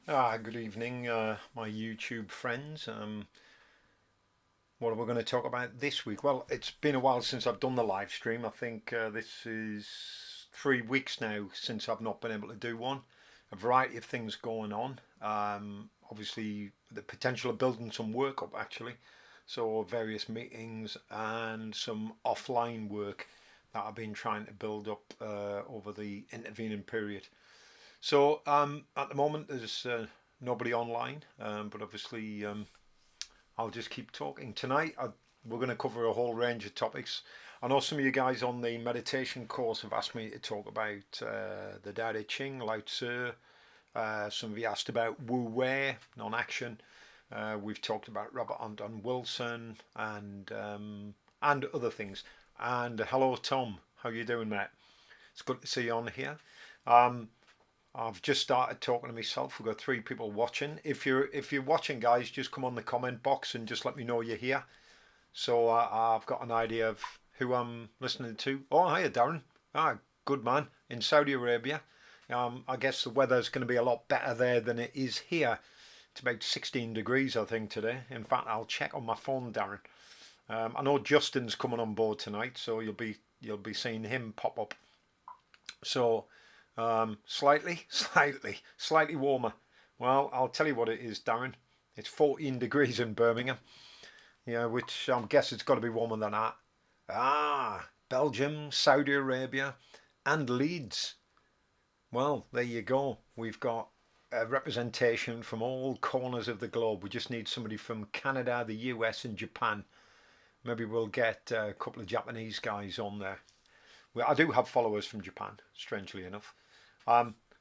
Good evening, my YouTube friends. What are we going to talk about this week? Well, it's been a while since I've done the live stream. I think this is 3 weeks now since I've not been able to do one. A variety of things going on. Obviously, the potential of building some work up actually. So, various meetings and some offline work that I've been trying to build up over the intervening period. So at the moment, there's nobody online, but obviously I'll just keep talking. Tonight, we're going to cover a whole range of topics. I know some of you guys on the meditation course have asked me to talk about the Tao Te Ching, Lao Tzu. Some of you asked about Wu Wei, non-action. We've talked about Robert Anton Wilson and other things. And hello, Tom. How you doing, mate? It's good to see you on here. Um, I've just started talking to myself. We've got 3 people watching. If you're watching, guys, just come on the comment box and just let me know you're here. So I've got an idea of who I'm listening to. Oh, hiya, Darren. Good man. In Saudi Arabia. I guess the weather's going to be a lot better there than it is here. It's about 16 degrees, I think, today. In fact, I'll check on my phone, Darren. I know Justin's coming on board tonight, so you'll be seeing him pop up. So slightly warmer. Well, I'll tell you what it is, Darren. It's 14 degrees in Birmingham. Yeah, which I guess it's got to be warmer than that. Belgium, Saudi Arabia, and Leeds. Well, there you go. We've got a representation from all corners of the globe. We just need somebody from Canada, the US, and Japan. Maybe we'll get a couple of Japanese guys on there. Well, I do have followers from Japan, strangely enough.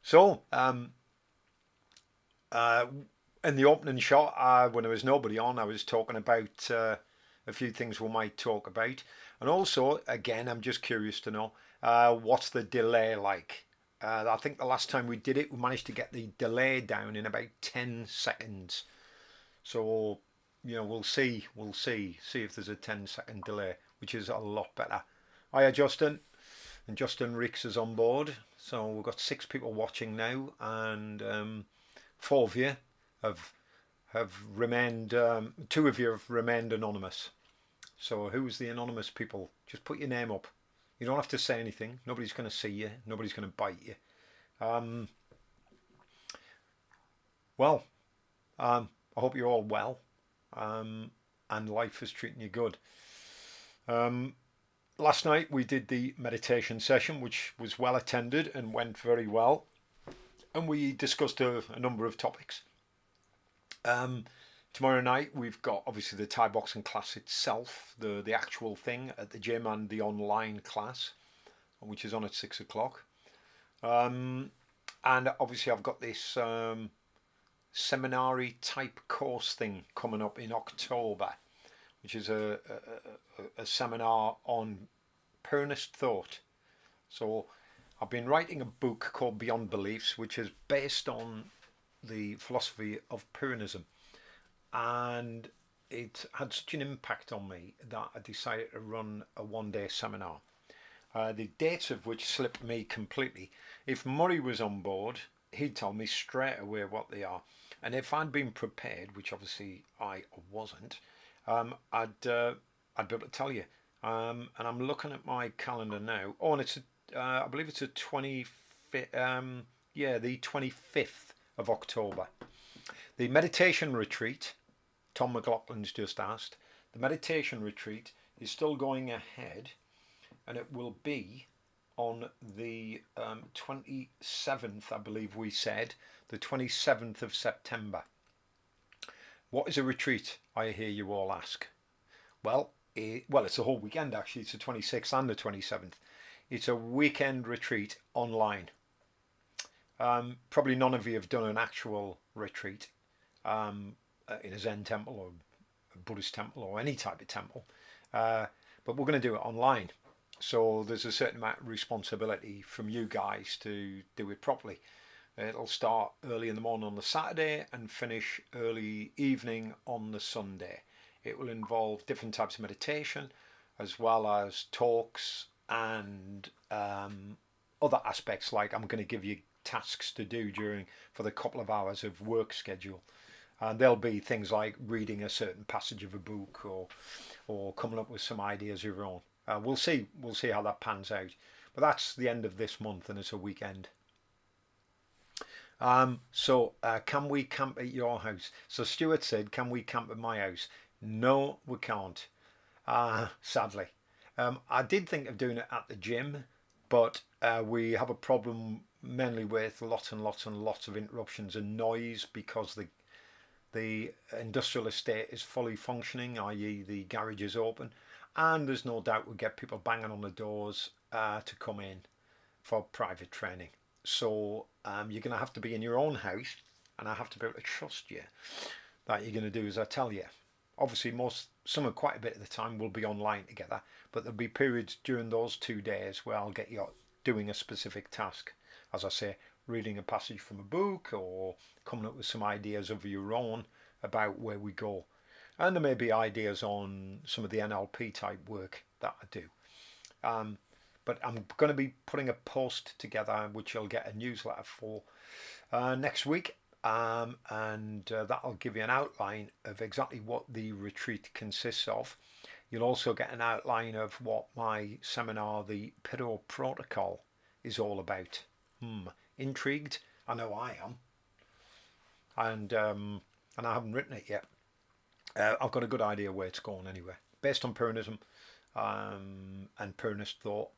So, in the opening shot, when there was nobody on, I was talking about a few things we might talk about. And also, again, I'm just curious to know what's the delay like? I think the last time we did it, we managed to get the delay down in about 10 seconds. So, we'll see if there's a 10-second delay, which is a lot better. Hiya, Justin. And Justin Ricks is on board. So we've got 6 people watching now, and 4 of you have remained. 2 of you have remained anonymous. So who's the anonymous people? Just put your name up. You don't have to say anything. Nobody's going to see you. Nobody's going to bite you. Um, well, I hope you're all well, and life is treating you good. Um, Last night we did the meditation session, which was well attended and went very well, and we discussed a number of topics. Tomorrow night we've got obviously the Thai boxing class itself, the actual thing at the gym, and the online class, which is on at 6 o'clock. And obviously I've got this seminary type course thing coming up in October, which is a seminar on Pyrrhist thought. So I've been writing a book called Beyond Beliefs, which is based on the philosophy of Pyrrhonism, and it had such an impact on me that I decided to run a one-day seminar. The dates of which slipped me completely. If Murray was on board, he'd tell me straight away what they are, and if I'd been prepared, which obviously I wasn't, I'd be able to tell you. And I'm looking at my calendar now. Oh, and I believe it's the 25th. The 25th of October. The meditation retreat. Tom McLaughlin's just asked. The meditation retreat is still going ahead, and it will be on the 27th, I believe we said, the 27th of September. What is a retreat, I hear you all ask? Well, it's a whole weekend actually. It's the 26th and the 27th. It's a weekend retreat online. Probably none of you have done an actual retreat in a Zen temple or a Buddhist temple or any type of temple. But we're going to do it online. So there's a certain amount of responsibility from you guys to do it properly. It'll start early in the morning on the Saturday and finish early evening on the Sunday. It will involve different types of meditation, as well as talks and other aspects, like I'm going to give you tasks to do for the couple of hours of work schedule. And there'll be things like reading a certain passage of a book, or coming up with some ideas of your own. We'll see how that pans out. But that's the end of this month, and it's a weekend. So can we camp at your house? So Stuart said, can we camp at my house? No, we can't. Sadly. I did think of doing it at the gym, but we have a problem mainly with lots and lots and lots of interruptions and noise, because the industrial estate is fully functioning, i.e. the garage is open, and there's no doubt we'll get people banging on the doors to come in for private training. So you're going to have to be in your own house, and I have to be able to trust you that you're going to do as I tell you. Obviously, some of quite a bit of the time we'll be online together, but there'll be periods during those 2 days where I'll get you doing a specific task. As I say, reading a passage from a book, or coming up with some ideas of your own about where we go. And there may be ideas on some of the NLP type work that I do. But I'm going to be putting a post together, which you'll get a newsletter for next week. And that'll give you an outline of exactly what the retreat consists of. You'll also get an outline of what my seminar, the Pyrrho Protocol, is all about. Intrigued? I know I am. And I haven't written it yet. I've got a good idea where it's going anyway, based on Pyrrhonism and Pyrrhonist thought.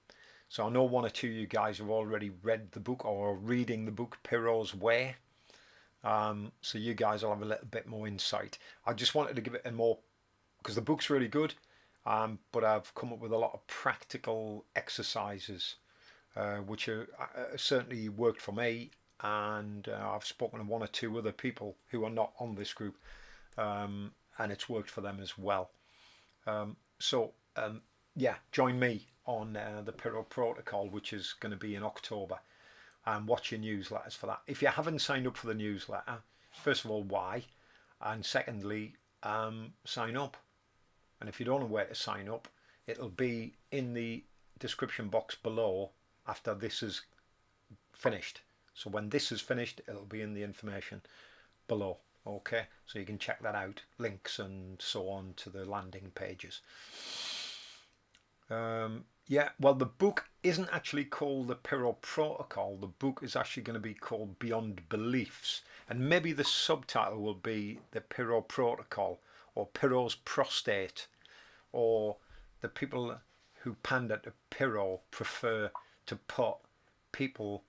So I know one or two of you guys have already read the book, or are reading the book Pyrrho's Way. So you guys will have a little bit more insight. I just wanted to give it a more, because the book's really good, but I've come up with a lot of practical exercises, which are certainly worked for me, and I've spoken to one or two other people who are not on this group, and it's worked for them as well. Yeah, join me on the Pyrrho Protocol, which is going to be in October. And watch your newsletters for that. If you haven't signed up for the newsletter, first of all, why? And secondly, sign up. And if you don't know where to sign up, it'll be in the description box below after this is finished. So when this is finished, it'll be in the information below. Okay, so you can check that out, links and so on to the landing pages. Yeah, well, the book isn't actually called the Pyrrho Protocol. The book is actually going to be called Beyond Beliefs. And maybe the subtitle will be the Pyrrho Protocol, or Pyrrho's Prostate, or the people who pander to Pyrrho prefer to put people...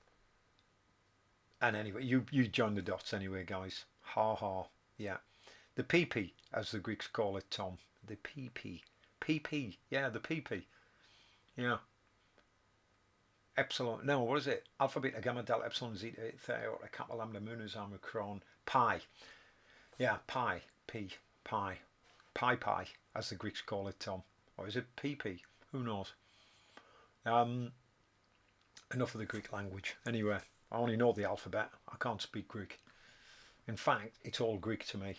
And anyway, you join the dots anyway, guys. Ha ha, yeah. The PP, as the Greeks call it, Tom. The PP. PP, yeah, the PP. Yeah. Epsilon, no, what is it? Alpha, beta, gamma, delta, epsilon, zeta, theta, iota, kappa, lambda, mu, nu, zeta, cron, pi. Yeah, pi, p, pi. Pi, as the Greeks call it, Tom. Or is it PP? Who knows? Enough of the Greek language. Anyway, I only know the alphabet. I can't speak Greek. In fact, it's all Greek to me.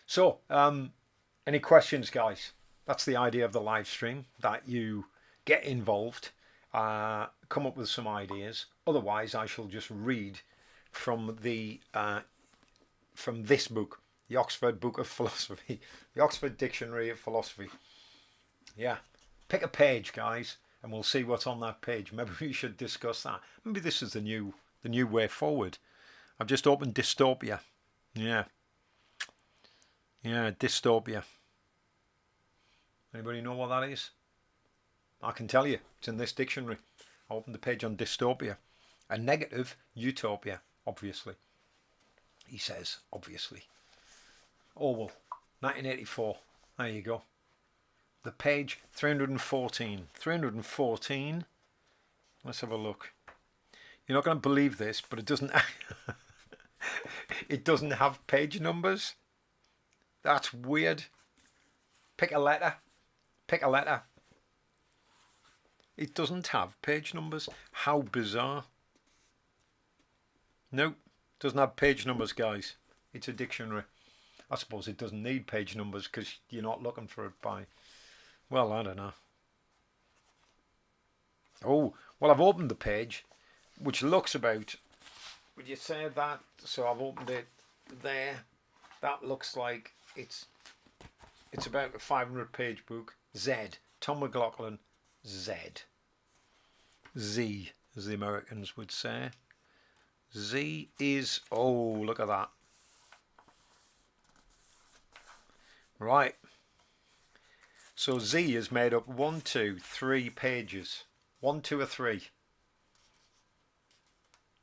So, any questions, guys? That's the idea of the live stream, that you get involved, come up with some ideas. Otherwise, I shall just read from the from this book, the Oxford Book of Philosophy, the Oxford Dictionary of Philosophy. Yeah, pick a page, guys, and we'll see what's on that page. Maybe we should discuss that. Maybe this is the new way forward. I've just opened dystopia. Yeah, dystopia. Anybody know what that is? I can tell you, it's in this dictionary. I opened the page on dystopia. A negative utopia, obviously. He says, obviously. Orwell, 1984. There you go. The page 314. 314. Let's have a look. You're not going to believe this, but it doesn't it doesn't have page numbers. That's weird. Pick a letter. Pick a letter. It doesn't have page numbers. How bizarre. Nope. Doesn't have page numbers, guys. It's a dictionary. I suppose it doesn't need page numbers because you're not looking for it by... Well, I don't know. Oh, well, I've opened the page, which looks about would you say that? So I've opened it there. That looks like it's about a 500-page book. Z. Tom McLaughlin. Z. Z, as the Americans would say. Z is, oh, look at that. Right. So Z is made up 1, 2, 3 pages. 1, 2 or 3.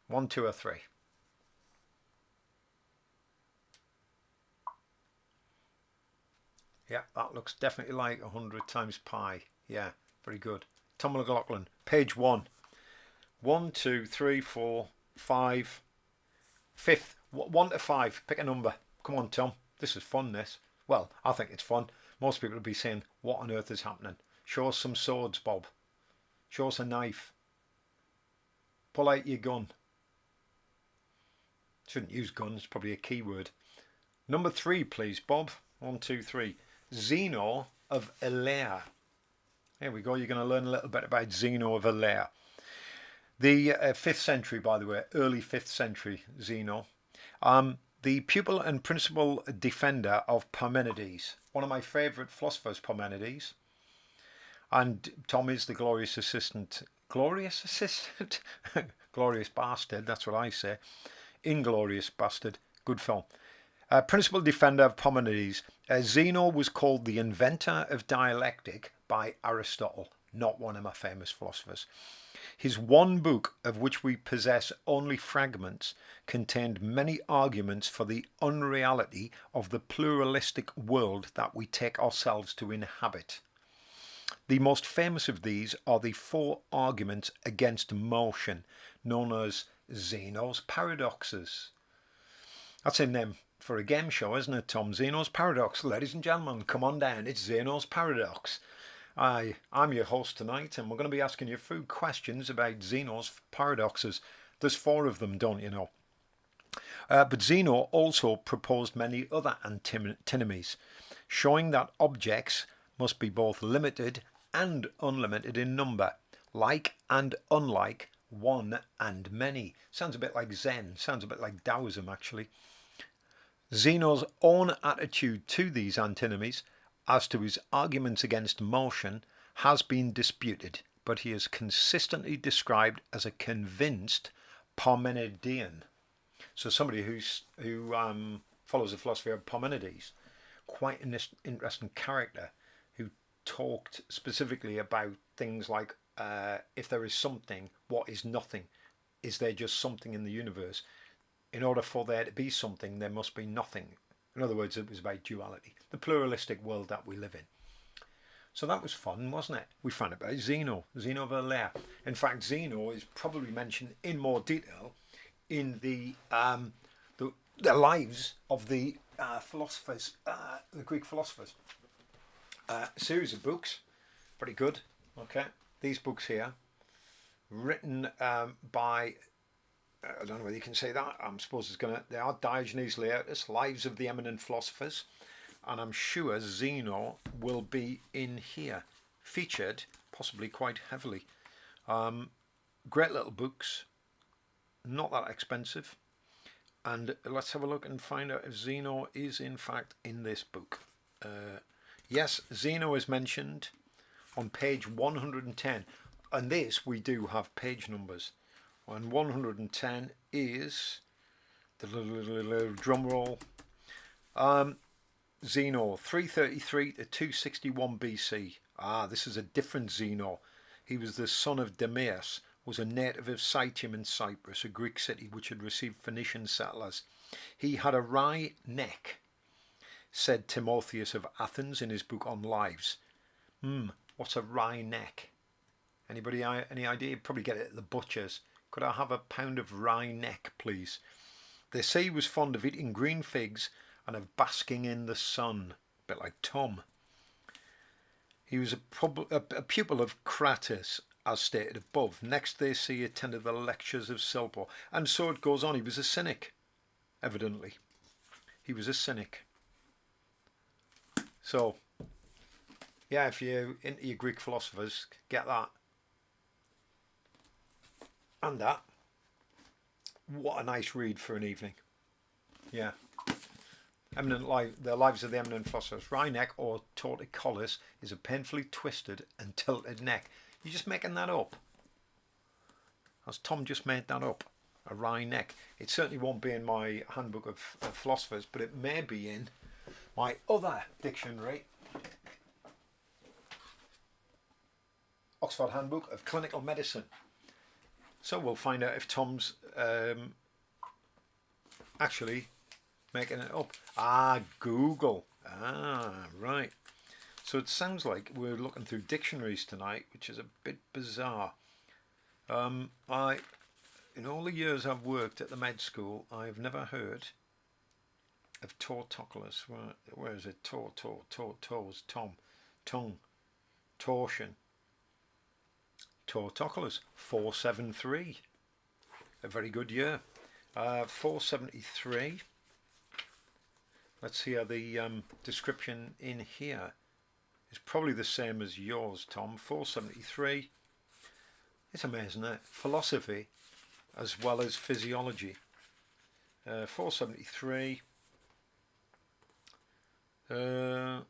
1, 2 or 3. Yeah, that looks definitely like 100 times pi. Yeah, very good. Tom McLaughlin, page 1. 1, 2, 3, 4, 5. Fifth, 1 to 5. Pick a number. Come on, Tom. This is fun, this. Well, I think it's fun. Most people would be saying, what on earth is happening? Show us some swords, Bob. Show us a knife. Pull out your gun. Shouldn't use guns, probably a keyword. Number 3, please, Bob. 1, 2, 3. Zeno of Elea. There we go. You're going to learn a little bit about Zeno of Elea. The 5th century, by the way, early 5th century Zeno. The pupil and principal defender of Parmenides. One of my favourite philosophers, Parmenides. And Tom is the glorious assistant. Glorious assistant? Glorious bastard, that's what I say. Inglorious bastard. Good film. Principal defender of Parmenides. Zeno was called the inventor of dialectic by Aristotle, not one of my famous philosophers. His one book, of which we possess only fragments, contained many arguments for the unreality of the pluralistic world that we take ourselves to inhabit. The most famous of these are the 4 arguments against motion, known as Zeno's paradoxes. That's a name for a game show, isn't it, Tom? Zeno's Paradox. Ladies and gentlemen, come on down. It's Zeno's Paradox. I'm your host tonight, and we're going to be asking you 4 questions about Zeno's paradoxes. There's 4 of them, don't you know? But Zeno also proposed many other antinomies, showing that objects must be both limited and unlimited in number, like and unlike, one and many. Sounds a bit like Zen, sounds a bit like Taoism, actually. Zeno's own attitude to these antinomies, as to his arguments against motion, has been disputed, but he is consistently described as a convinced Parmenidean. So somebody who follows the philosophy of Parmenides, quite an interesting character, who talked specifically about things like if there is something, what is nothing? Is there just something in the universe? In order for there to be something, there must be nothing. In other words, it was about duality, the pluralistic world that we live in. So that was fun, wasn't it? We found about Zeno of Elea. In fact, Zeno is probably mentioned in more detail in the lives of the philosophers, the Greek philosophers. Series of books, pretty good. Okay, these books here, written by. I don't know whether you can say that. I suppose they are Diogenes Laertius, Lives of the Eminent Philosophers, and I'm sure Zeno will be in here, featured possibly quite heavily. Great little books, not that expensive, and let's have a look and find out if Zeno is in fact in this book. Yes, Zeno is mentioned on page 110, and this we do have page numbers. And 110 is the drum roll. Zeno 333 to 261 BC. This is a different Zeno. He was the son of Demeas, was a native of Citium in Cyprus, a Greek city which had received Phoenician settlers. He had a wry neck, said Timotheus of Athens in his book on Lives. What's a wry neck? Anybody any idea? You'd probably get it at the butcher's. Could I have a pound of wry neck, please? They say he was fond of eating green figs and of basking in the sun, a bit like Tom. He was a pupil of Crates, as stated above. Next they see he attended the lectures of Silpo. And so it goes on. He was a cynic, evidently. He was a cynic. So, yeah, if you're into your Greek philosophers, get that. And that. what a nice read for an evening. Yeah. The Lives of the Eminent Philosophers. Wry neck or torticollis is a painfully twisted and tilted neck. You're just making that up. Has Tom just made that up? A wry neck. It certainly won't be in my handbook of philosophers, but it may be in my other dictionary, Oxford Handbook of Clinical Medicine. So we'll find out if Tom's actually making it up. Google. Right. So it sounds like we're looking through dictionaries tonight, which is a bit bizarre. In all the years I've worked at the med school, I've never heard of torticollis. Where is it? Toes, tongue, torsion. Torticollis, 473. A very good year. 473. Let's see how the description in here is probably the same as yours, Tom. 473. It's amazing, isn't it? Philosophy as well as physiology. 473. Where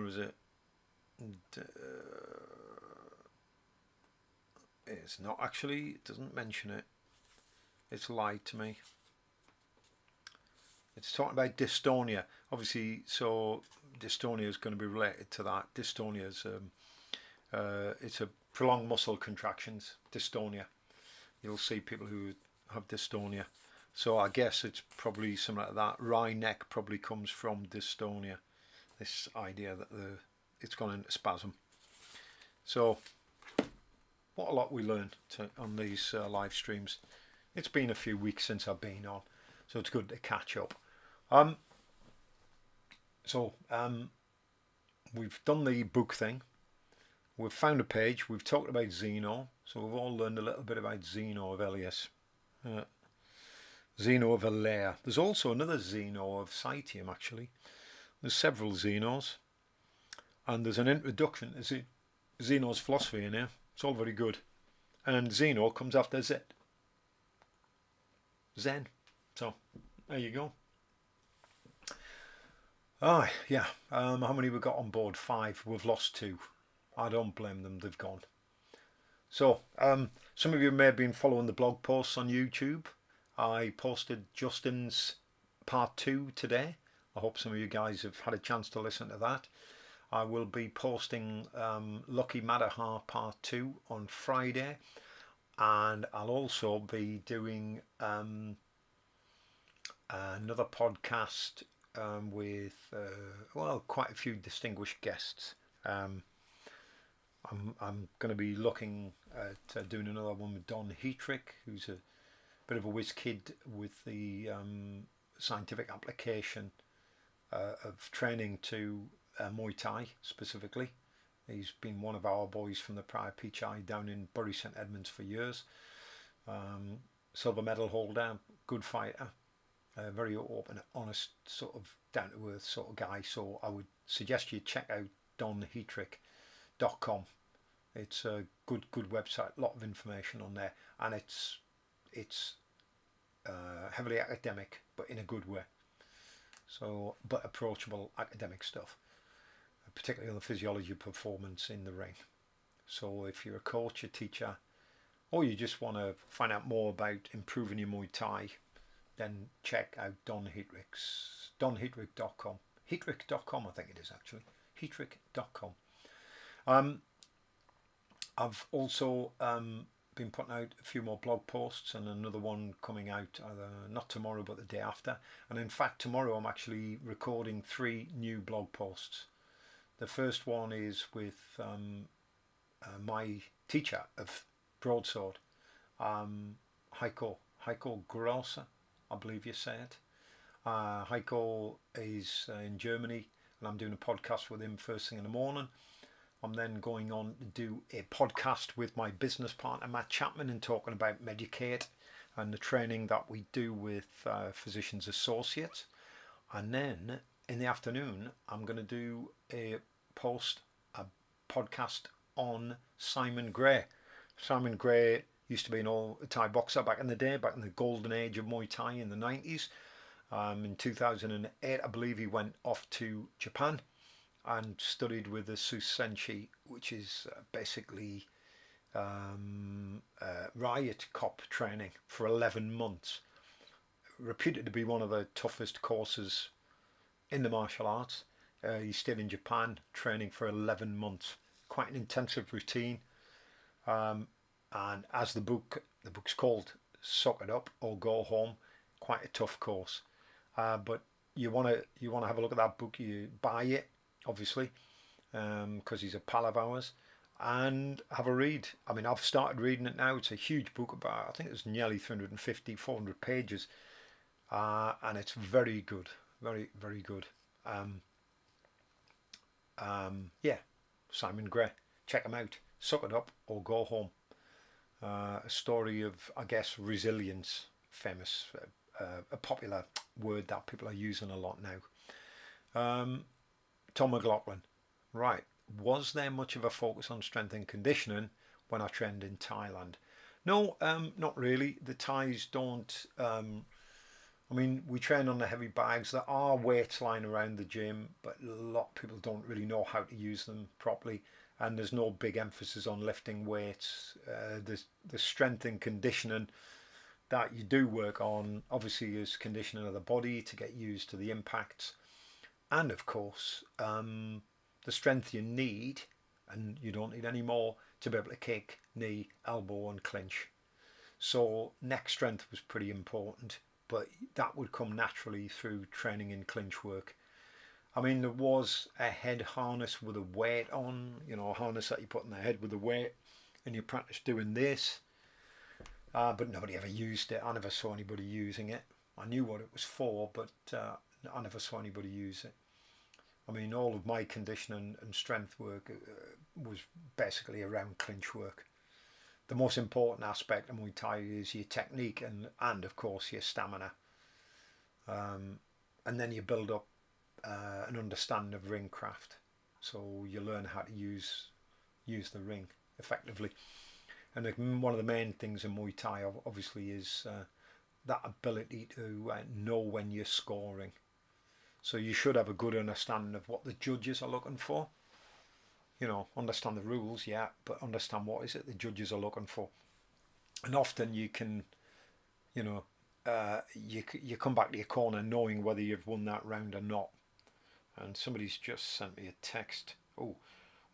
is it? It's not actually, it doesn't mention it. It's lied to me. It's talking about dystonia. Obviously, so dystonia is going to be related to that. Dystonia is it's a prolonged muscle contractions. Dystonia. You'll see people who have dystonia. So I guess it's probably similar to that. Wry neck probably comes from dystonia. This idea that it's gone into spasm. So what a lot we learn on these live streams. It's been a few weeks since I've been on, so it's good to catch up. We've done the book thing. We've found a page. We've talked about Zeno, so we've all learned a little bit about Zeno of Elias. Zeno of Elea. There's also another Zeno of Citium, actually. There's several Zenos, and there's an introduction to Zeno's philosophy in here. It's all very good. And Zeno comes after Zen. So, there you go. Yeah. How many we got on board? 5. We've lost 2. I don't blame them. They've gone. So, some of you may have been following the blog posts on YouTube. I posted Justin's part 2 today. I hope some of you guys have had a chance to listen to that. I will be posting Lucky Madahar part 2 on Friday, and I'll also be doing another podcast with quite a few distinguished guests. I'm going to be looking at doing another one with Don Heatrick, who's a bit of a whiz kid with the scientific application of training to Muay Thai specifically. He's been one of our boys from the prior PHI down in Bury St Edmunds for years. Silver medal holder, good fighter, very open, honest, sort of down to earth sort of guy. So I would suggest you check out donheatrick.com. It's a good website, a lot of information on there, and it's heavily academic, but in a good way. So, but approachable academic stuff, particularly on the physiology of performance in the ring. So if you're a coach, a teacher, or you just want to find out more about improving your Muay Thai, then check out donheatrick.com. Heatrick.com, I think it is actually. Heatrick.com. I've also been putting out a few more blog posts, and another one coming out either not tomorrow but the day after. And in fact, tomorrow I'm actually recording 3 new blog posts. The first one is with my teacher of broadsword, Heiko Grosser, I believe you say it. Heiko is in Germany, and I'm doing a podcast with him first thing in the morning. I'm then going on to do a podcast with my business partner Matt Chapman and talking about Medicate and the training that we do with physicians associates. And then in the afternoon I'm going to do a podcast on Simon Gray. Simon Gray used to be an all Thai boxer back in the day, back in the golden age of Muay Thai in the 90s. In 2008, I believe he went off to Japan and studied with the Susenshi, which is basically riot cop training for 11 months. Reputed to be one of the toughest courses in the martial arts. He stayed in Japan training for 11 months. Quite an intensive routine. And as the book's called Suck It Up or Go Home, quite a tough course. But you want to have a look at that book. You buy it, obviously, because he's a pal of ours, and have a read. I mean, I've started reading it now. It's a huge book, about, I think it's nearly 350, 400 pages, and it's very good, very, very good. Yeah, Simon Gray, check him out. Suck It Up or Go Home. A story of, I guess, resilience, famous, a popular word that people are using a lot now. Tom McLaughlin, right. Was there much of a focus on strength and conditioning when I trained in Thailand? No, not really. The Thais don't. I mean, we train on the heavy bags. There are weights lying around the gym, but a lot of people don't really know how to use them properly. And there's no big emphasis on lifting weights. The strength and conditioning that you do work on, obviously, is conditioning of the body to get used to the impacts. And of course, the strength you need, and you don't need any more, to be able to kick, knee, elbow and clinch. So neck strength was pretty important, but that would come naturally through training in clinch work. I mean, there was a head harness with a weight on, you know, a harness that you put on the head with a weight, and you practice doing this, but nobody ever used it. I never saw anybody using it. I knew what it was for, but I never saw anybody use it. I mean, all of my conditioning and strength work was basically around clinch work. The most important aspect of Muay Thai is your technique and of course your stamina. And then you build up an understanding of ring craft. So you learn how to use the ring effectively. And one of the main things in Muay Thai obviously is that ability to know when you're scoring. So you should have a good understanding of what the judges are looking for. You know, understand the rules, yeah, but understand what is it the judges are looking for. And often you can, you know, you come back to your corner knowing whether you've won that round or not. And somebody's just sent me a text. Oh,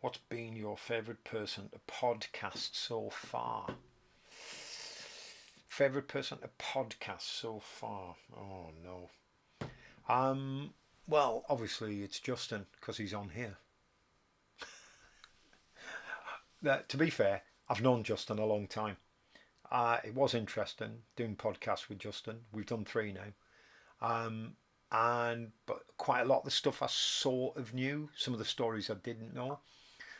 what's been your favourite person to podcast so far? Favourite person to podcast so far? Oh no. Well, obviously it's Justin because he's on here. To be fair, I've known Justin a long time. It was interesting doing podcasts with Justin. We've done 3 now. But quite a lot of the stuff I sort of knew. Some of the stories I didn't know.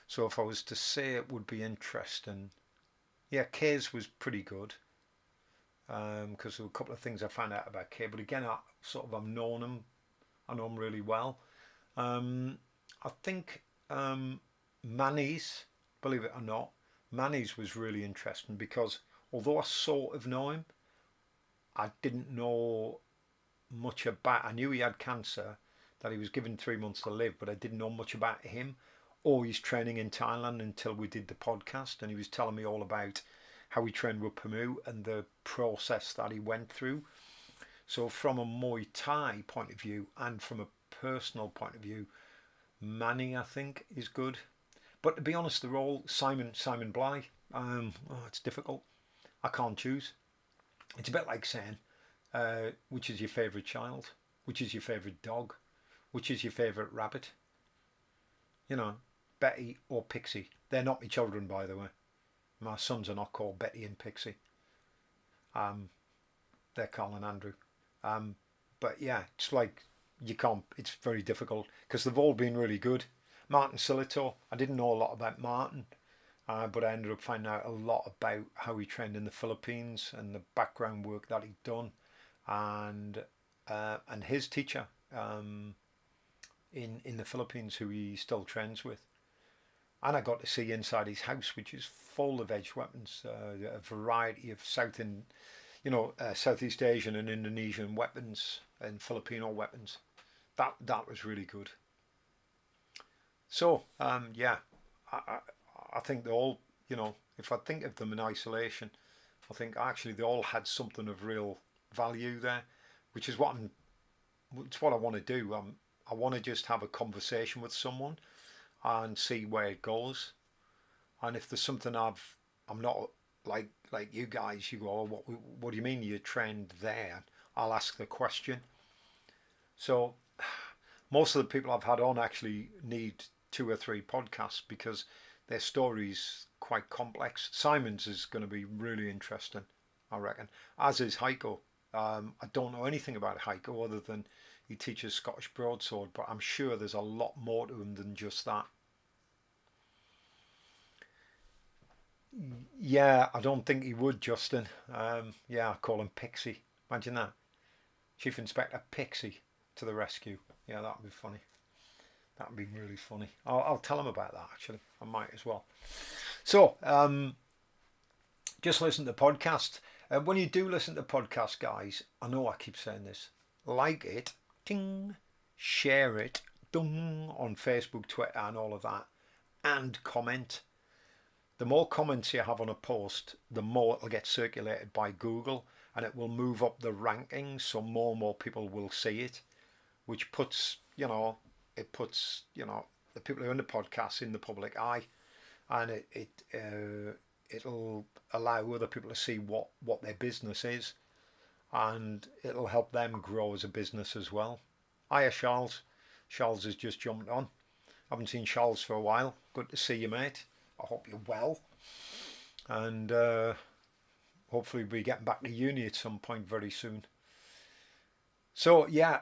So if I was to say it would be interesting, yeah, Kay's was pretty good. Because there were a couple of things I found out about Kay. But again, I've known him. I know him really well. I think Manny's, believe it or not, Manny's was really interesting because although I sort of know him, I didn't know much about. I knew he had cancer, that he was given 3 months to live, but I didn't know much about him or his training in Thailand until we did the podcast, and he was telling me all about how he trained with Pyrrho and the process that he went through. So from a Muay Thai point of view and from a personal point of view, Manny, I think, is good. But to be honest, they're all Simon Bly. It's difficult. I can't choose. It's a bit like saying, which is your favourite child? Which is your favourite dog? Which is your favourite rabbit? You know, Betty or Pixie. They're not my children, by the way. My sons are not called Betty and Pixie. They're Carl and Andrew. But yeah, it's like you can't. It's very difficult because they've all been really good. Martin Silito, I didn't know a lot about Martin, but I ended up finding out a lot about how he trained in the Philippines and the background work that he'd done, and his teacher in the Philippines, who he still trains with. And I got to see inside his house, which is full of edged weapons, a variety of Southeast Asian and Indonesian weapons and Filipino weapons. That was really good. So yeah, I, I think they all, if I think of them in isolation, I think actually they all had something of real value there, which is it's what I want to do. I want to just have a conversation with someone and see where it goes. And if there's something I'm not like you guys, you go, oh, what do you mean you trained there? I'll ask the question. So most of the people I've had on actually need 2 or 3 podcasts because their story's quite complex. Simon's is going to be really interesting, I reckon, as is Heiko. I don't know anything about Heiko other than he teaches Scottish broadsword, but I'm sure there's a lot more to him than just that. Yeah, I don't think he would, Justin. Yeah, I call him Pixie. Imagine that. Chief Inspector Pixie to the rescue. Yeah, that would be funny. That would be really funny. I'll tell him about that, actually. I might as well. So, just listen to the podcast. When you do listen to the podcast, guys, I know I keep saying this. Like it, ting, share it, dung, on Facebook, Twitter, and all of that. And comment. The more comments you have on a post, the more it'll get circulated by Google and it will move up the rankings so more and more people will see it, which puts, the people who are in the podcast in the public eye, and it'll allow other people to see what their business is, and it'll help them grow as a business as well. Hiya, Charles. Charles has just jumped on. I haven't seen Charles for a while. Good to see you, mate. I hope you're well, and hopefully we'll be getting back to uni at some point very soon. So yeah,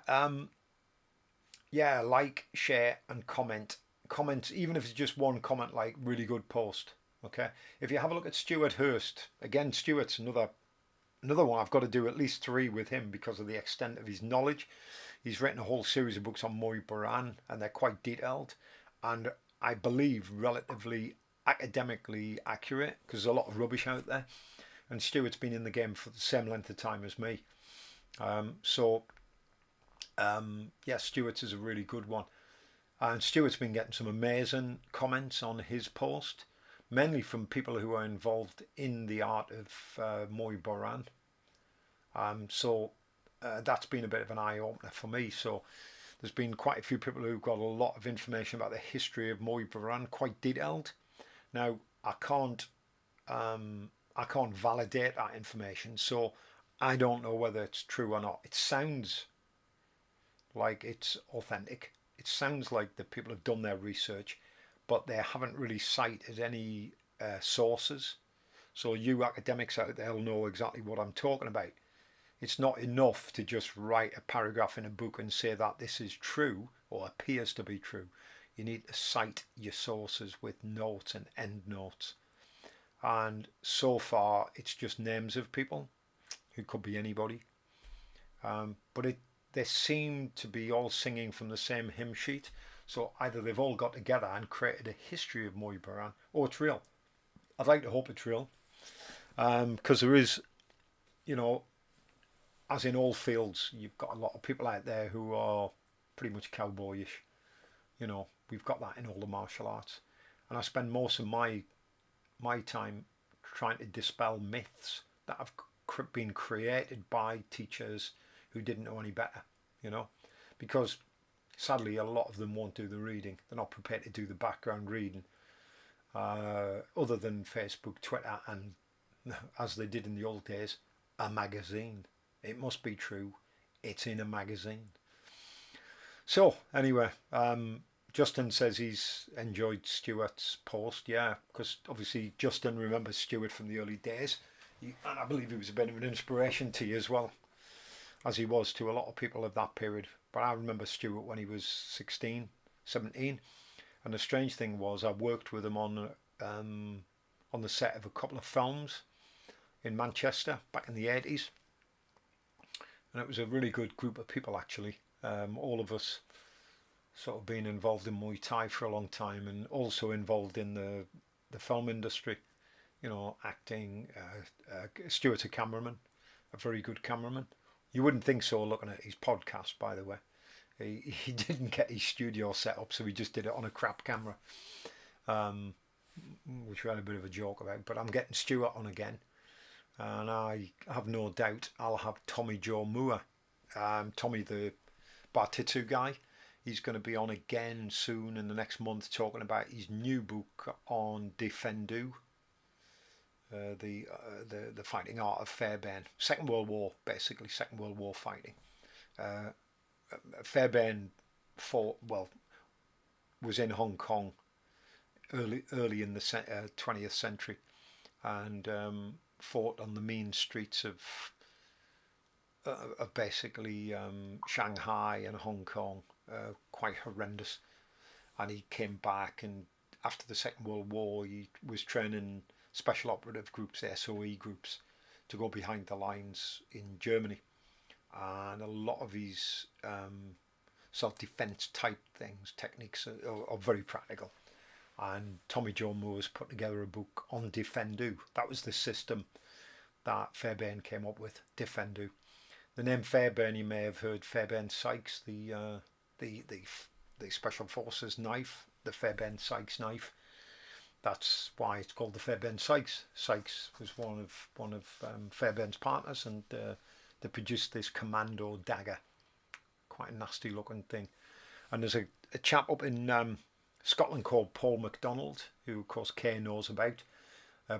like, share, and comment. Comment, even if it's just one comment, like really good post. Okay, if you have a look at Stuart Hurst, again, Stuart's another one. I've got to do at least 3 with him because of the extent of his knowledge. He's written a whole series of books on Muay Boran, and they're quite detailed, and I believe relatively academically accurate because there's a lot of rubbish out there. And Stuart's been in the game for the same length of time as me. Yeah, Stuart's is a really good one. And Stuart's been getting some amazing comments on his post, mainly from people who are involved in the art of Muay Boran. That's been a bit of an eye-opener for me. So there's been quite a few people who've got a lot of information about the history of Muay Boran, quite detailed. Now, I can't validate that information, so I don't know whether it's true or not. It sounds like it's authentic. It sounds like the people have done their research, but they haven't really cited any sources. So you academics out there will know exactly what I'm talking about. It's not enough to just write a paragraph in a book and say that this is true or appears to be true. You need to cite your sources with notes and endnotes. And so far, it's just names of people who could be anybody. But they seem to be all singing from the same hymn sheet. So either they've all got together and created a history of Muay Boran, or it's real. I'd like to hope it's real. Because there is, as in all fields, you've got a lot of people out there who are pretty much cowboyish. We've got that in all the martial arts. And I spend most of my time trying to dispel myths that have been created by teachers who didn't know any better, because sadly a lot of them won't do the reading. They're not prepared to do the background reading, other than Facebook, Twitter, and, as they did in the old days, a magazine. It must be true. It's in a magazine. So anyway, Justin says he's enjoyed Stuart's post. Yeah, because obviously Justin remembers Stuart from the early days, and I believe he was a bit of an inspiration to you as well, as he was to a lot of people of that period. But I remember Stuart when he was 16, 17, and the strange thing was I worked with him on the set of a couple of films in Manchester back in the 80s, and it was a really good group of people actually. All of us sort of been involved in Muay Thai for a long time, and also involved in the film industry, you know, acting. Stuart's a cameraman, a very good cameraman. You wouldn't think so looking at his podcast, by the way. He didn't get his studio set up, so he just did it on a crap camera, um, which we had a bit of a joke about. But I'm getting Stuart on again, and I have no doubt I'll have Tommy Joe Moore, Tommy the Bartitsu guy. He's going to be on again soon in the next month, talking about his new book on Defendu, the fighting art of Fairbairn. Second World War, basically Second World War fighting. Uh, Fairbairn was in Hong Kong early in the 20th century, and fought on the mean streets of basically Shanghai and Hong Kong, quite horrendous. And he came back, and after the Second World War, he was training special operative groups, SOE groups, to go behind the lines in Germany. And a lot of his self-defense type techniques are very practical. And Tommy Joe Moore's put together a book on Defendu. That was the system that Fairbairn came up with, Defendu. The name Fairbairn, you may have heard Fairbairn Sykes, the Special Forces knife, the Fairbairn Sykes knife. That's why it's called the Fairbairn Sykes. Sykes was one of Fairbairn's partners, and they produced this commando dagger, quite a nasty looking thing. And there's a chap up in Scotland called Paul MacDonald, who of course Kay knows about.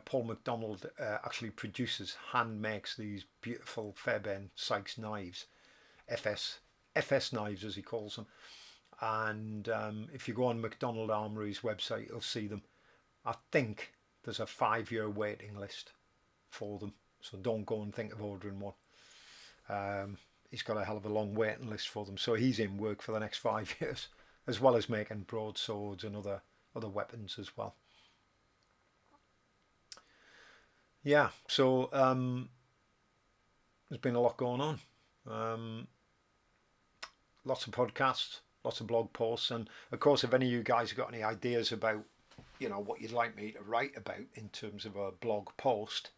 Paul MacDonald actually hand makes these beautiful Fairbairn Sykes knives, FS knives as he calls them. And if you go on MacDonald Armory's website, you'll see them. I think there's a 5-year waiting list for them, so don't go and think of ordering one. He's got a hell of a long waiting list for them, so he's in work for the next 5 years, as well as making broadswords and other weapons as well. Yeah, so there's been a lot going on. Lots of podcasts, lots of blog posts, and of course, if any of you guys have got any ideas about, you know, what you'd like me to write about in terms of a blog post,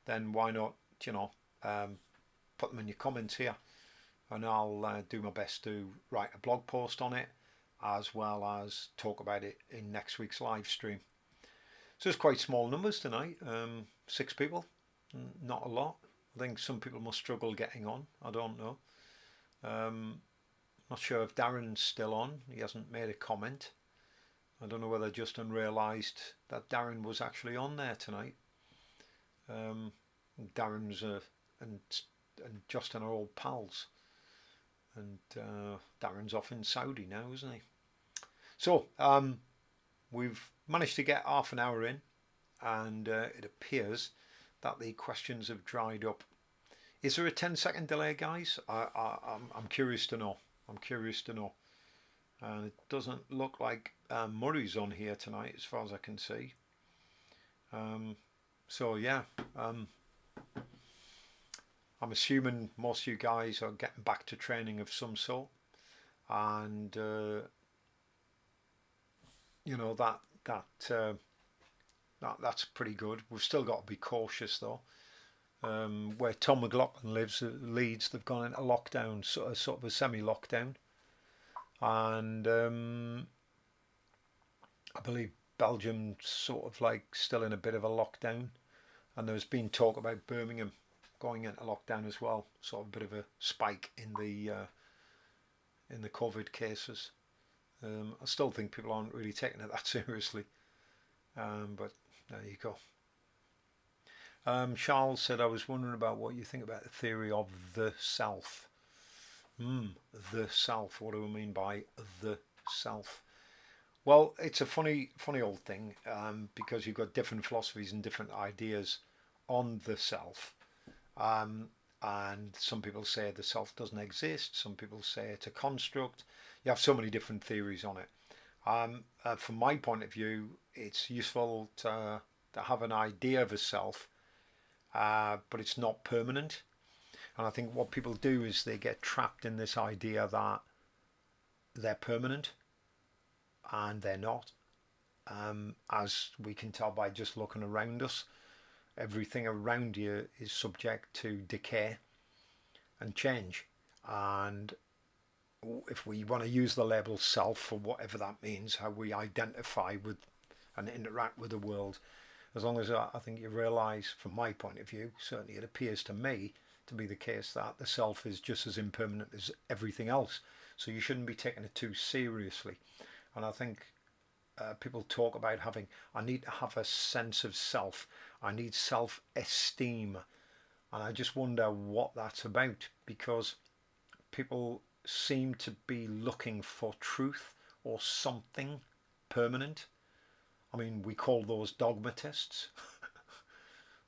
then why not, you know, put them in your comments here, and I'll do my best to write a blog post on it, as well as talk about it in next week's live stream. So it's quite small numbers tonight, 6 people, not a lot. I think some people must struggle getting on, I don't know. Not sure if Darren's still on, he hasn't made a comment. I don't know whether Justin realised that Darren was actually on there tonight. Darren's and Justin are old pals, and Darren's off in Saudi now, isn't he? So we've managed to get half an hour in, and it appears that the questions have dried up. Is there a 10-second delay, guys? I'm curious to know. And it doesn't look like Murray's on here tonight, as far as I can see. So yeah, I'm assuming most of you guys are getting back to training of some sort, and you know, that's pretty good. We've still got to be cautious though. Where Tom McLaughlin lives, Leeds, they've gone into lockdown, sort of a semi-lockdown, and I believe Belgium's sort of like still in a bit of a lockdown, and there's been talk about Birmingham going into lockdown as well, sort of a bit of a spike in the COVID cases. I still think people aren't really taking it that seriously, but there you go. Charles said, I was wondering about what you think about the theory of the self. The self. What do we mean by the self? Well, it's a funny old thing, because you've got different philosophies and different ideas on the self. And some people say the self doesn't exist. Some people say it's a construct. You have so many different theories on it. From my point of view, it's useful to have an idea of a self, but it's not permanent. And I think what people do is they get trapped in this idea that they're permanent, and they're not. As we can tell by just looking around us, everything around you is subject to decay and change. And if we want to use the label self for whatever that means, how we identify with and interact with the world, as long as I think you realise, from my point of view, certainly it appears to me to be the case that the self is just as impermanent as everything else. So you shouldn't be taking it too seriously. And I think people talk about having, I need to have a sense of self. I need self-esteem. And I just wonder what that's about, because people seem to be looking for truth or something permanent. I mean, we call those dogmatists.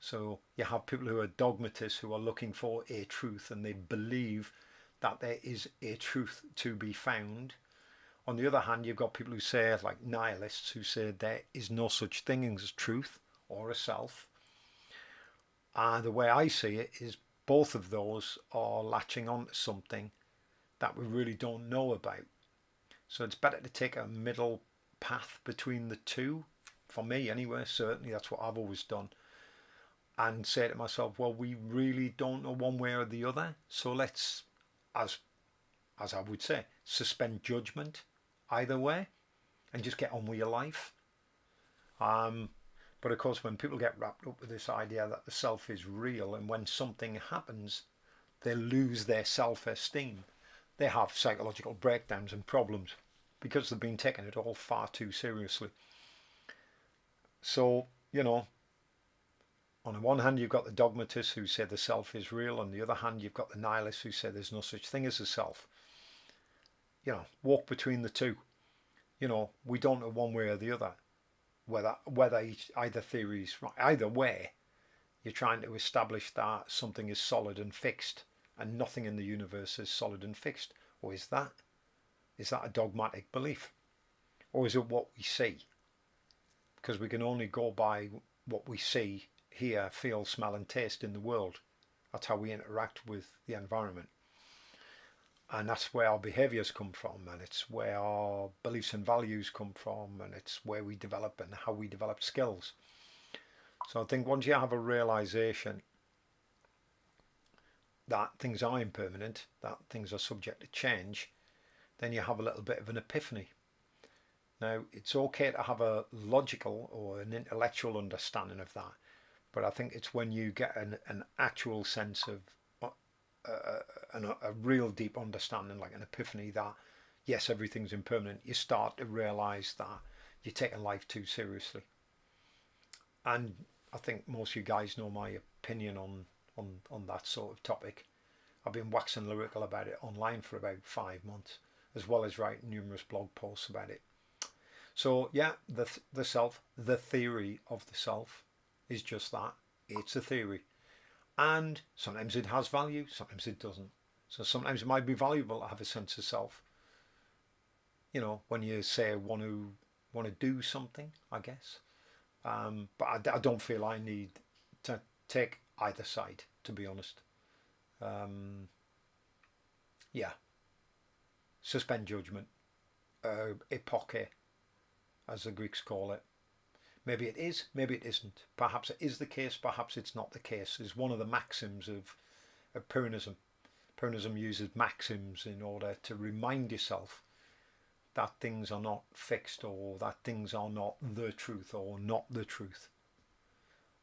So you have people who are dogmatists who are looking for a truth, and they believe that there is a truth to be found. On the other hand, you've got people who say, like nihilists, who say there is no such thing as truth or a self. And the way I see it is both of those are latching on to something that we really don't know about. So it's better to take a middle path between the two, for me anyway. Certainly that's what I've always done, and say to myself, well, we really don't know one way or the other, so let's, as I would say, suspend judgment either way and just get on with your life. But of course, when people get wrapped up with this idea that the self is real, and when something happens they lose their self-esteem, they have psychological breakdowns and problems because they've been taking it all far too seriously. So, you know, on the one hand you've got the dogmatists who say the self is real, on the other hand you've got the nihilists who say there's no such thing as a self. You know, walk between the two. You know, we don't know one way or the other whether either theory is right. Either way, you're trying to establish that something is solid and fixed, and nothing in the universe is solid and fixed. Or is that a dogmatic belief? Or is it what we see? Because we can only go by what we see, hear, feel, smell and taste in the world. That's how we interact with the environment. And that's where our behaviours come from, and it's where our beliefs and values come from, and it's where we develop and how we develop skills. So I think once you have a realisation that things are impermanent, that things are subject to change, then you have a little bit of an epiphany. Now, it's okay to have a logical or an intellectual understanding of that, but I think it's when you get an actual sense of a real deep understanding, like an epiphany, that yes, everything's impermanent, you start to realise that you're taking life too seriously. And I think most of you guys know my opinion on that sort of topic. I've been waxing lyrical about it online for about 5 months, as well as writing numerous blog posts about it. So yeah, the self, the theory of the self, is just that. It's a theory. And sometimes it has value, sometimes it doesn't. So sometimes it might be valuable to have a sense of self. You know, when you say want to do something, I guess. But I don't feel I need to take either side, to be honest. Yeah. Suspend judgment. Epoche, as the Greeks call it. Maybe it is, maybe it isn't. Perhaps it is the case, perhaps it's not the case. Is one of the maxims of Pyrrhonism. Pyrrhonism uses maxims in order to remind yourself that things are not fixed, or that things are not the truth or not the truth.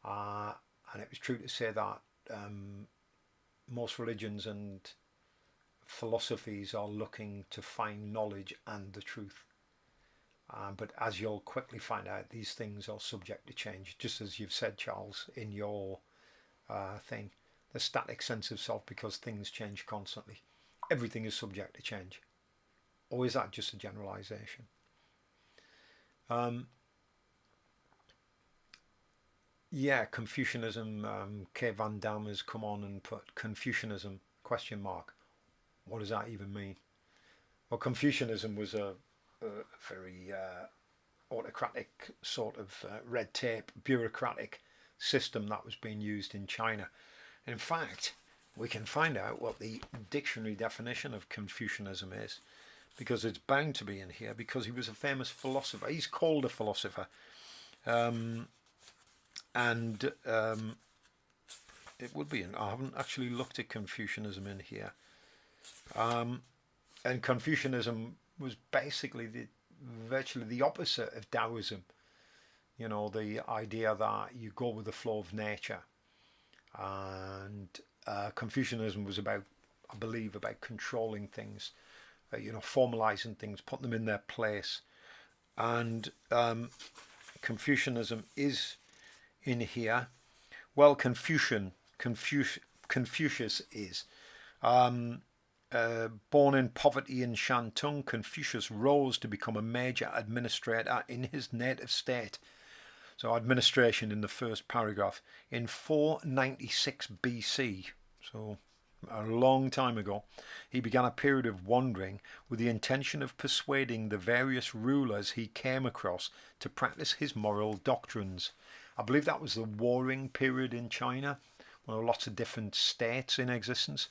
And it was true to say that most religions and philosophies are looking to find knowledge and the truth. But as you'll quickly find out, these things are subject to change, just as you've said, Charles, in your thing. The static sense of self, because things change constantly. Everything is subject to change. Or is that just a generalisation? Yeah, Confucianism. Kay Van Dam has come on and put Confucianism ? What does that even mean? Well, Confucianism was a very autocratic sort of red tape, bureaucratic system that was being used in China. In fact, we can find out what the dictionary definition of Confucianism is because it's bound to be in here, because he was a famous philosopher. He's called a philosopher. And it would be in, I haven't actually looked at Confucianism in here. And Confucianism was basically virtually the opposite of Taoism. You know, the idea that you go with the flow of nature. And Confucianism was about, I believe, about controlling things, you know, formalizing things, putting them in their place. And Confucianism is in here. Well, Confucius is. Born in poverty in Shantung, Confucius rose to become a major administrator in his native state. So administration in the first paragraph. In 496 BC, so a long time ago, he began a period of wandering with the intention of persuading the various rulers he came across to practice his moral doctrines. I believe that was the warring period in China, when there were lots of different states in existence.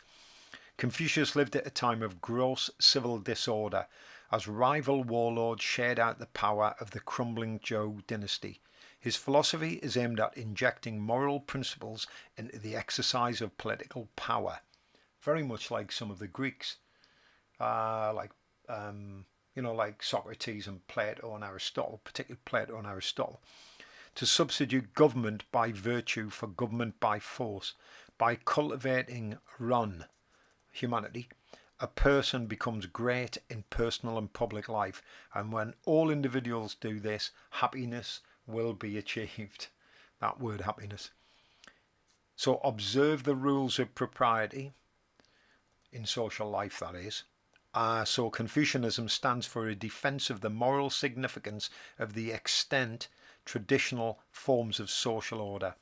Confucius lived at a time of gross civil disorder, as rival warlords shared out the power of the crumbling Zhou dynasty. His philosophy is aimed at injecting moral principles into the exercise of political power, very much like some of the Greeks, like Socrates and Plato and Aristotle, particularly Plato and Aristotle, to substitute government by virtue for government by force. By cultivating humanity, a person becomes great in personal and public life, and when all individuals do this, happiness will be achieved. That word, happiness. So observe the rules of propriety in social life, that is. So Confucianism stands for a defense of the moral significance of the extant traditional forms of social order.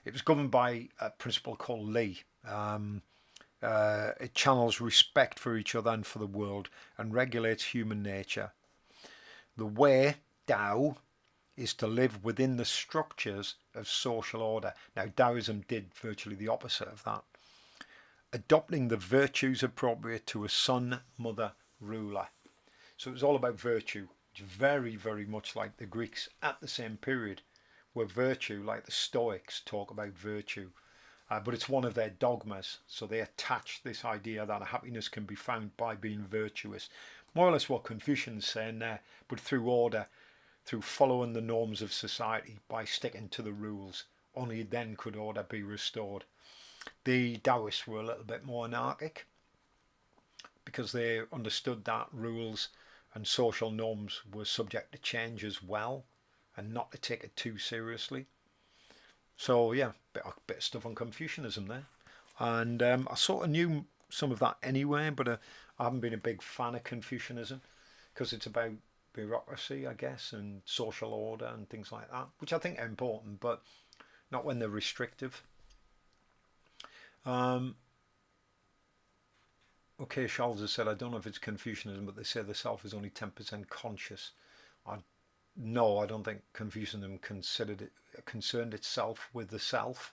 It was governed by a principle called Li. It channels respect for each other and for the world and regulates human nature. The way, Tao, is to live within the structures of social order. Now, Taoism did virtually the opposite of that. Adopting the virtues appropriate to a son, mother, ruler. So it was all about virtue. It's very, very much like the Greeks at the same period, where virtue, like the Stoics, talk about virtue. But it's one of their dogmas. So they attach this idea that happiness can be found by being virtuous. More or less what Confucian's saying there, but through order, through following the norms of society, by sticking to the rules. Only then could order be restored. The Taoists were a little bit more anarchic, because they understood that rules and social norms were subject to change as well, and not to take it too seriously. So yeah, bit of stuff on Confucianism there. And I sort of knew some of that anyway, but I haven't been a big fan of Confucianism, because it's about bureaucracy, I guess, and social order and things like that, which I think are important, but not when they're restrictive. Okay, Charles has said, I don't know if it's Confucianism, but they say the self is only 10% conscious. No, I don't think Confucianism concerned itself with the self.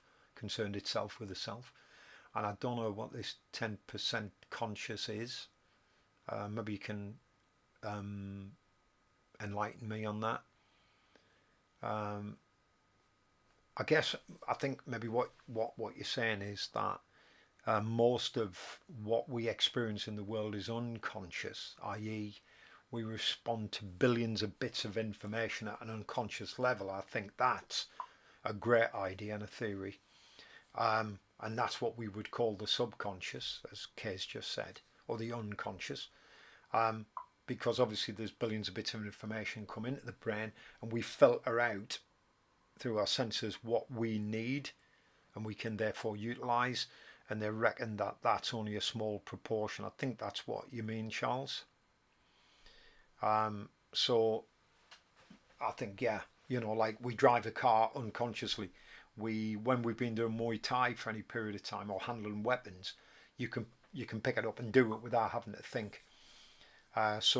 And I don't know what this 10% conscious is. Maybe you can enlighten me on that. I think maybe what you're saying is that most of what we experience in the world is unconscious, i.e. we respond to billions of bits of information at an unconscious level. I think that's a great idea and a theory. And that's what we would call the subconscious, as Kay's just said, or the unconscious. Because obviously there's billions of bits of information come into the brain, and we filter out through our senses what we need, and we can therefore utilise. And they reckon that that's only a small proportion. I think that's what you mean, Charles. So I think, yeah, like we drive a car unconsciously. When we've been doing Muay Thai for any period of time, or handling weapons, you can pick it up and do it without having to think. It's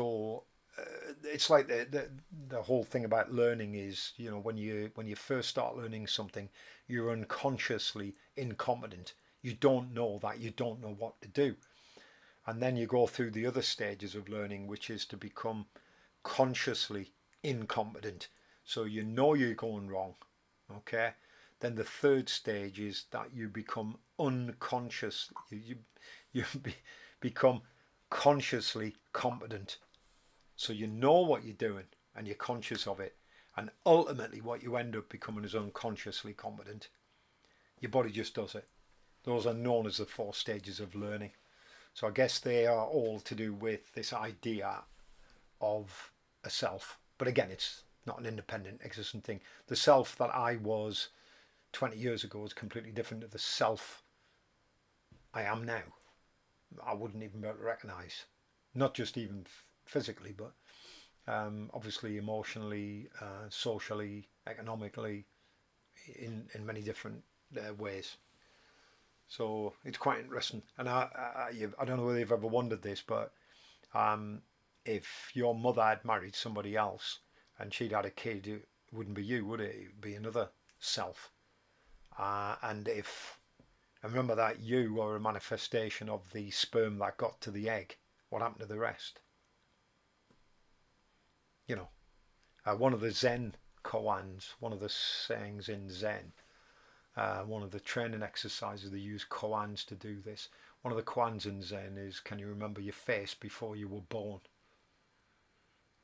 like the whole thing about learning is, when you first start learning something, you're unconsciously incompetent. You don't know that. You don't know what to do. And then you go through the other stages of learning, which is to become consciously incompetent. So you know you're going wrong, okay? Then the third stage is that you become unconscious. Become consciously competent. So you know what you're doing and you're conscious of it. And ultimately what you end up becoming is unconsciously competent. Your body just does it. Those are known as the 4 stages of learning. So I guess they are all to do with this idea of a self. But again, it's not an independent existent thing. The self that I was 20 years ago is completely different to the self I am now. I wouldn't even be able to recognise. Not just even physically, but obviously emotionally, socially, economically, in many different ways. So it's quite interesting. And I don't know whether you've ever wondered this, but if your mother had married somebody else and she'd had a kid, it wouldn't be you, would it? It would be another self. And remember that you are a manifestation of the sperm that got to the egg. What happened to the rest? You know, one of the Zen koans, one of the sayings in Zen, one of the training exercises, they use koans to do this. One of the koans in Zen is, can you remember your face before you were born?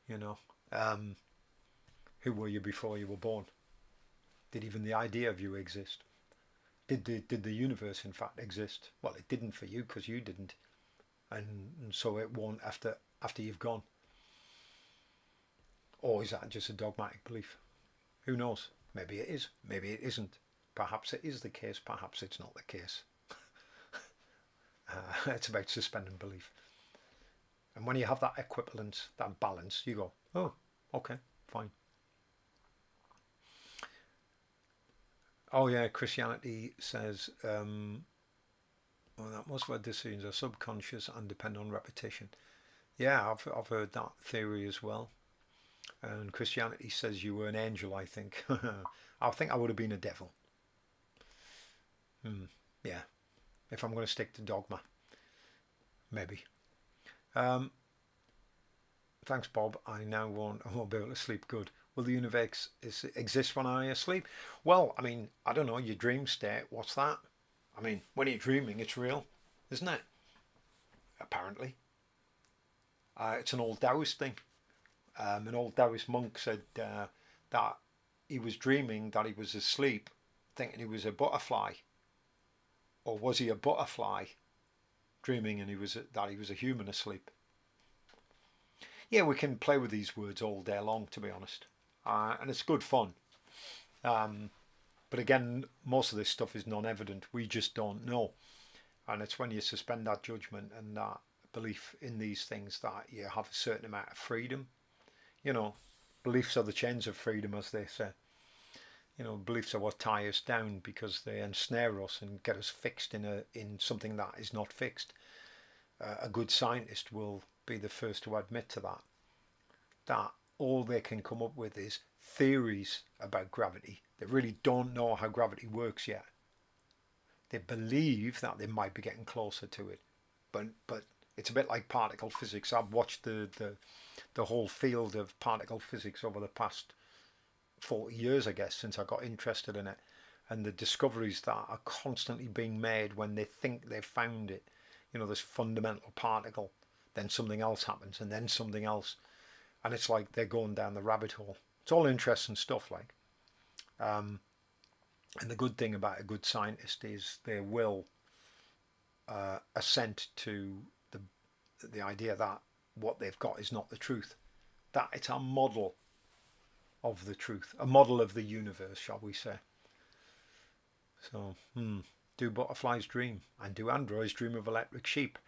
You know, who were you before you were born? Did even the idea of you exist? Did the universe in fact exist? Well, it didn't for you because you didn't, and so it won't after you've gone. Or is that just a dogmatic belief? Who knows? Maybe it is, maybe it isn't. Perhaps it is the case, perhaps it's not the case. It's about suspending belief. And when you have that equivalence, that balance, you go, oh, okay, fine. Oh yeah, Christianity says, well, that most of our decisions are subconscious and depend on repetition. Yeah, I've heard that theory as well. And Christianity says you were an angel, I think. I think I would have been a devil. Yeah, if I'm going to stick to dogma. Maybe. Thanks, Bob. I won't be able to sleep good. Will the universe exist when I asleep? Well, I mean, I don't know, your dream state, what's that? I mean, when you're dreaming, it's real, isn't it? Apparently. It's an old Taoist thing. An old Taoist monk said that he was dreaming that he was asleep, thinking he was a butterfly. Or was he a butterfly dreaming and that he was a human asleep? Yeah, we can play with these words all day long, to be honest. And it's good fun. But again, most of this stuff is non-evident. We just don't know. And it's when you suspend that judgment and that belief in these things that you have a certain amount of freedom. You know, beliefs are the chains of freedom, as they say. You know, beliefs are what tie us down because they ensnare us and get us fixed in something that is not fixed. A good scientist will be the first to admit to that. That all they can come up with is theories about gravity. They really don't know how gravity works yet. They believe that they might be getting closer to it, but it's a bit like particle physics. I've watched the whole field of particle physics over the past 40 years, I guess, since I got interested in it, and the discoveries that are constantly being made when they think they've found it. You know, this fundamental particle, then something else happens, and then something else, and it's like they're going down the rabbit hole. It's all interesting stuff, like. And the good thing about a good scientist is they will assent to the idea that what they've got is not the truth. That it's a model of the truth, a model of the universe, shall we say. So, do butterflies dream? And do androids dream of electric sheep?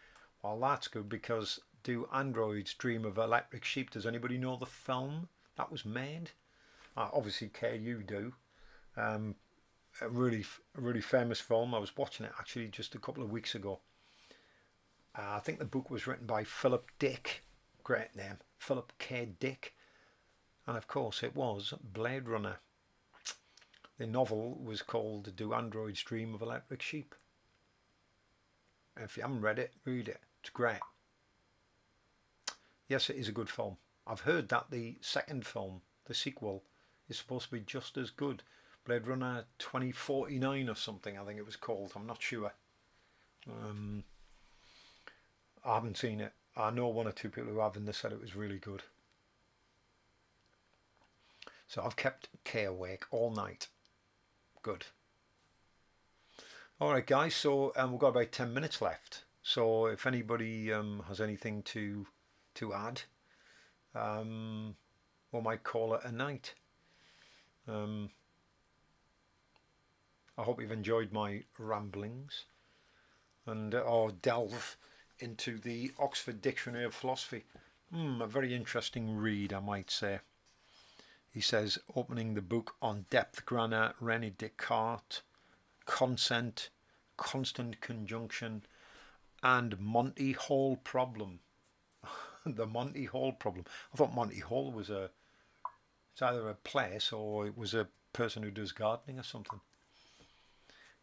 Well, that's good, because do androids dream of electric sheep? Does anybody know the film that was made? Obviously, KU do. A really famous film. I was watching it actually just a couple of weeks ago. I think the book was written by Philip Dick. Great name, Philip K. Dick. And of course it was Blade Runner. The novel was called Do Androids Dream of Electric Sheep? And if you haven't read it, read it. It's great. yes, it is a good film. I've heard that the second film, the sequel, is supposed to be just as good. Blade Runner 2049 or something, I think it was called. I'm not sure. I haven't seen it. I know one or two people who have, and they said it was really good. So I've kept Kay awake all night. Good. All right, guys. So we've got about 10 minutes left. So if anybody has anything to add, we might call it a night. I hope you've enjoyed my ramblings and or delve into the Oxford Dictionary of Philosophy. A very interesting read, I might say. He says, opening the book on depth grammar, René Descartes, consent, constant conjunction, and Monty Hall problem. The Monty Hall problem. I thought Monty Hall was it's either a place or it was a person who does gardening or something.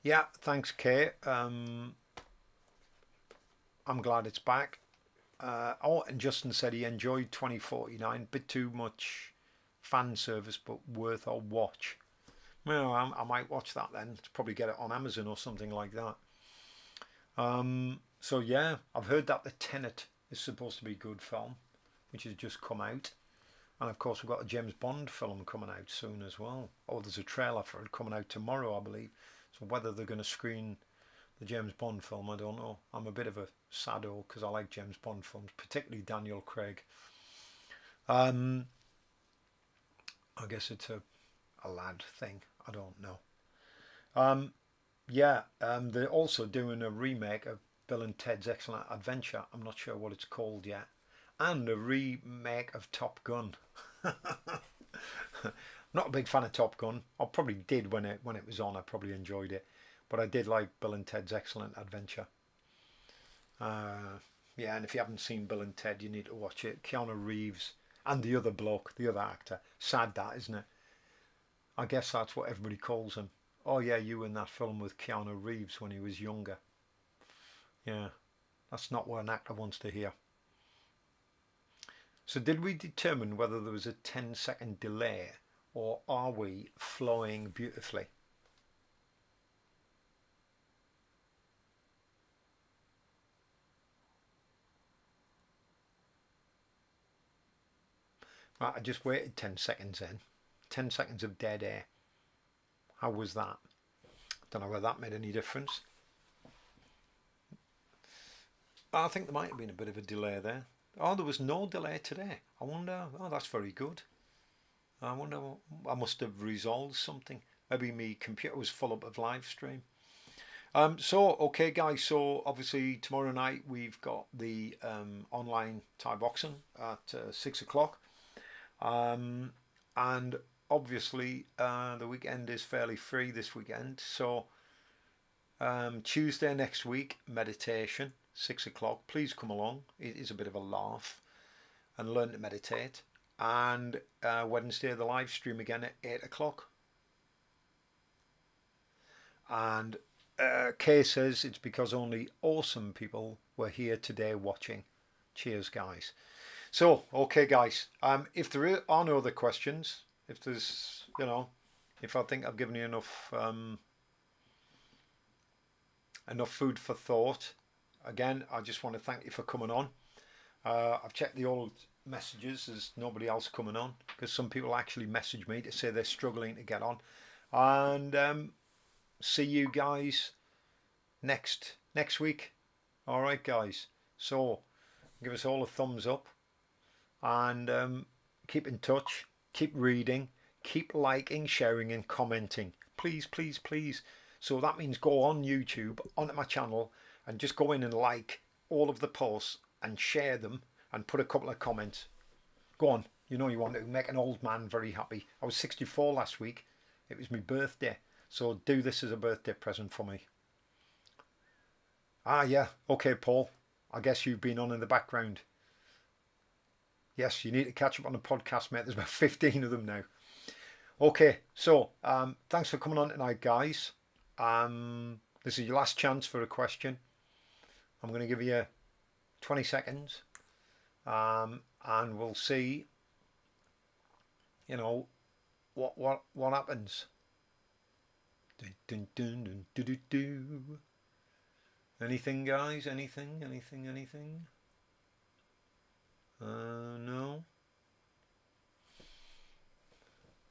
Yeah, thanks, Kay. I'm glad it's back. And Justin said he enjoyed 2049. Bit too much fan service, but worth a watch. Well, I might watch that then. Probably get it on Amazon or something like that. So yeah, I've heard that The Tenet is supposed to be a good film, which has just come out. And of course we've got a James Bond film coming out soon as well. Oh, there's a trailer for it coming out tomorrow, I believe. So whether they're going to screen the James Bond film, I don't know. I'm a bit of a sado because I like James Bond films, particularly Daniel Craig. I guess it's a lad thing. I don't know. They're also doing a remake of Bill and Ted's Excellent Adventure. I'm not sure what it's called yet. And a remake of Top Gun. Not a big fan of Top Gun. I probably did when it was on. I probably enjoyed it. But I did like Bill and Ted's Excellent Adventure. And if you haven't seen Bill and Ted, you need to watch it. Keanu Reeves and the other bloke, the other actor. Sad that, isn't it? I guess that's what everybody calls him. Oh yeah, you in that film with Keanu Reeves when he was younger. Yeah, that's not what an actor wants to hear. So did we determine whether there was a 10-second delay or are we flowing beautifully? Right, I just waited 10 seconds in. 10 seconds of dead air. How was that? Don't know whether that made any difference. I think there might have been a bit of a delay there. Oh, there was no delay today. I wonder, oh, that's very good. I wonder, I must have resolved something. Maybe my computer was full up of live stream. Okay guys, so obviously tomorrow night we've got the online Thai boxing at 6 o'clock. And obviously the weekend is fairly free this weekend. So Tuesday next week, meditation, 6 o'clock. Please come along. It is a bit of a laugh and learn to meditate. And Wednesday, the live stream again at 8 o'clock. And Kay says it's because only awesome people were here today watching. Cheers, guys. So, okay, guys. If there are no other questions, if there's, if I think I've given you enough food for thought, again, I just want to thank you for coming on. I've checked the old messages. There's nobody else coming on because some people actually message me to say they're struggling to get on. And see you guys next week. All right, guys. So give us all a thumbs up and keep in touch. Keep reading. Keep liking, sharing, and commenting. Please, please, please. So that means go on YouTube, onto my channel, and just go in and like all of the posts and share them and put a couple of comments. Go on. You know you want to make an old man very happy. I was 64 last week. It was my birthday. So do this as a birthday present for me. Ah, yeah. Okay, Paul. I guess you've been on in the background. Yes, you need to catch up on the podcast, mate. There's about 15 of them now. Okay, so thanks for coming on tonight, guys. This is your last chance for a question. I'm going to give you 20 seconds. and we'll see, you know, what happens. Dun, dun, dun, dun, dun, dun, dun. Anything, guys? Anything? No.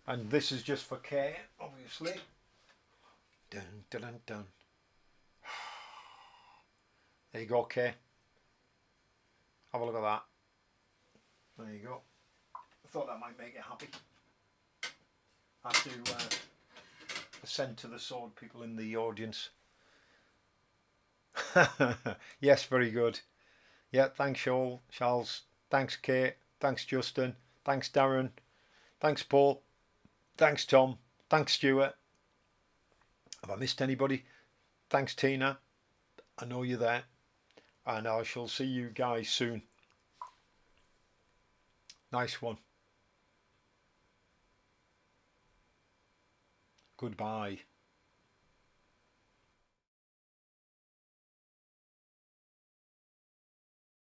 And this is just for Kate, obviously. Dun, dun, dun, dun. There you go, Kate. Have a look at that. There you go. I thought that might make you happy. I have to ascend to the sword, people in the audience. Yes, very good. Yeah, thanks, Charles. Thanks, Kate. Thanks, Justin. Thanks, Darren. Thanks, Paul. Thanks, Tom. Thanks, Stuart. Have I missed anybody? Thanks, Tina. I know you're there. And I shall see you guys soon. Nice one. Goodbye.